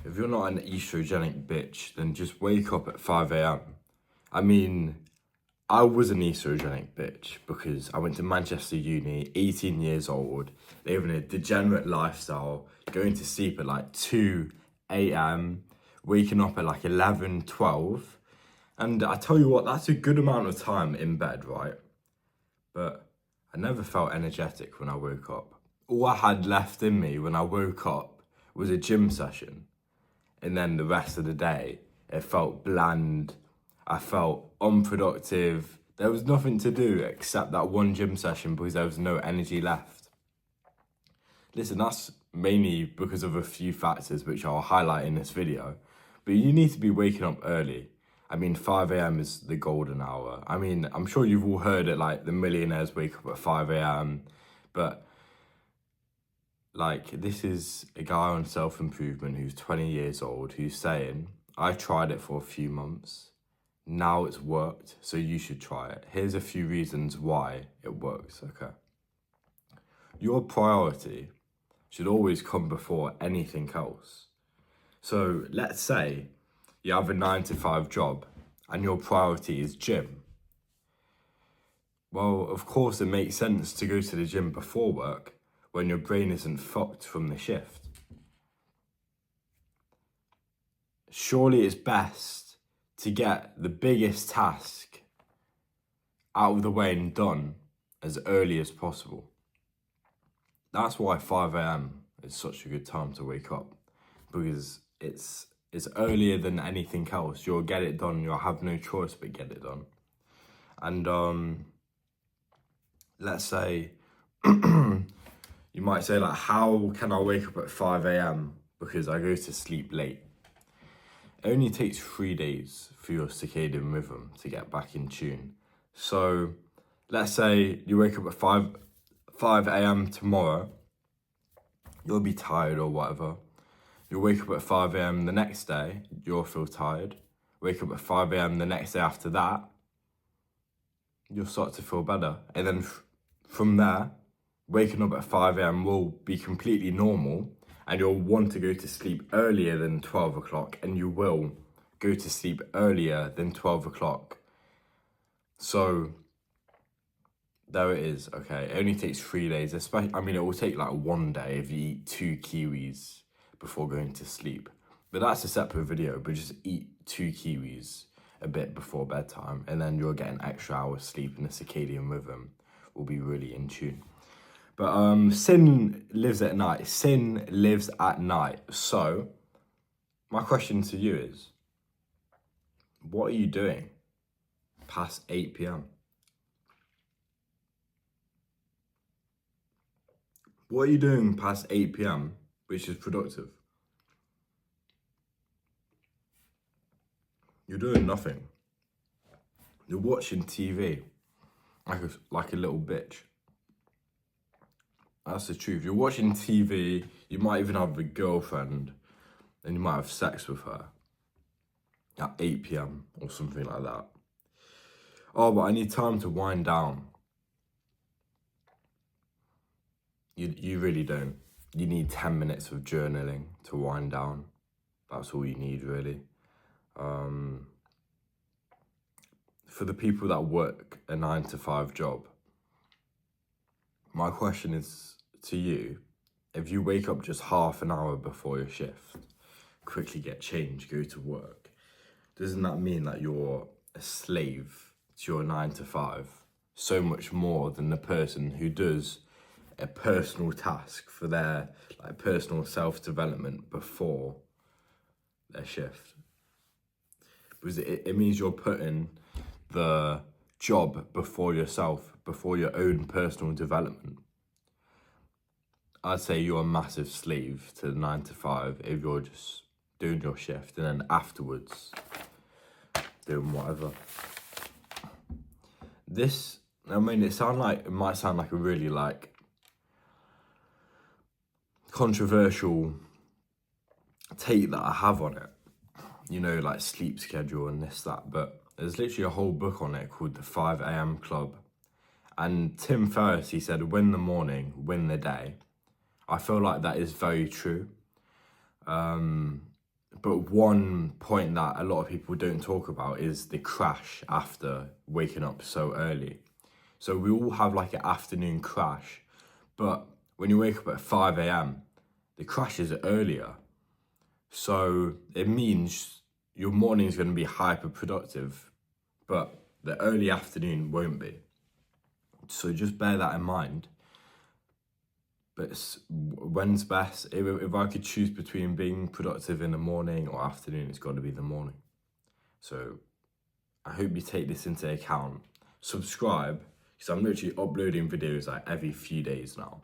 if you're not an estrogenic bitch, then just wake up at 5 a.m. I mean, I was an estrogenic bitch because I went to Manchester Uni, 18 years old, living a degenerate lifestyle, going to sleep at like 2 a.m, waking up at like 11, 12. And I tell you what, that's a good amount of time in bed, right? But I never felt energetic when I woke up. All I had left in me when I woke up was a gym session. And then the rest of the day, it felt bland. I felt unproductive. There was nothing to do except that one gym session because there was no energy left. Listen, that's mainly because of a few factors which I'll highlight in this video. But you need to be waking up early. I mean, 5 a.m. is the golden hour. I mean, I'm sure you've all heard it, like, the millionaires wake up at 5 a.m. But, like, this is a guy on self-improvement who's 20 years old who's saying, I tried it for a few months. Now it's worked, so you should try it. Here's a few reasons why it works, okay? Your priority should always come before anything else. So let's say you have a 9-to-5 job and your priority is gym. Well, of course it makes sense to go to the gym before work when your brain isn't fucked from the shift. Surely it's best to get the biggest task out of the way and done as early as possible. That's why 5 a.m. is such a good time to wake up, because it's earlier than anything else. You'll get it done. You'll have no choice but get it done. And let's say, you might say, like, how can I wake up at 5 a.m? Because I go to sleep late. It only takes 3 days for your circadian rhythm to get back in tune. So let's say you wake up at 5 a.m. tomorrow. You'll be tired or whatever. You'll wake up at 5 a.m. the next day, you'll feel tired. Wake up at 5 a.m. the next day after that, you'll start to feel better. And then from there, waking up at 5 a.m. will be completely normal, and you'll want to go to sleep earlier than 12 o'clock, and you will go to sleep earlier than 12 o'clock. So there it is, okay? It only takes 3 days. I mean, it will take like 1 day if you eat 2 kiwis before going to sleep. But that's a separate video, but just eat 2 kiwis a bit before bedtime, and then you'll get an extra hour's sleep, and the circadian rhythm will be really in tune. But sin lives at night. Sin lives at night. So my question to you is, what are you doing past 8 p.m? What are you doing past 8 p.m, which is productive? You're doing nothing. You're watching TV like a little bitch. That's the truth. You're watching TV, you might even have a girlfriend, and you might have sex with her at 8 p.m. or something like that. Oh, but I need time to wind down. You really don't. You need 10 minutes of journaling to wind down. That's all you need, really. For the people that work a 9-to-5 job, my question is to you, if you wake up just half an hour before your shift, quickly get changed, go to work, doesn't that mean that you're a slave to your 9-to-5 so much more than the person who does a personal task for their personal self-development before their shift? Because it means you're putting the job before yourself, before your own personal development. I'd say you're a massive slave to the 9-to-5 if you're just doing your shift and then afterwards doing whatever. This, I mean, it might sound like a really controversial take that I have on it, you know, like sleep schedule and this, that, but there's literally a whole book on it called The 5 a.m. Club. And Tim Ferriss, he said, win the morning, win the day. I feel like that is very true. But one point that a lot of people don't talk about is the crash after waking up so early. So we all have like an afternoon crash, but when you wake up at 5 a.m., the crash is earlier. So it means your morning is going to be hyper productive, but the early afternoon won't be. So just bear that in mind. But when's best? If I could choose between being productive in the morning or afternoon, it's got to be the morning. So I hope you take this into account. Subscribe, because I'm literally uploading videos like every few days now.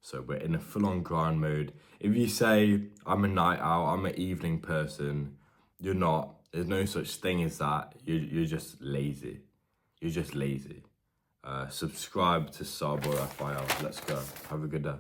So we're in a full-on grind mode. If you say, I'm a night owl, I'm an evening person, you're not. There's no such thing as that. You're just lazy. You're just lazy. Subscribe to Starboy FIL. Let's go. Have a good day.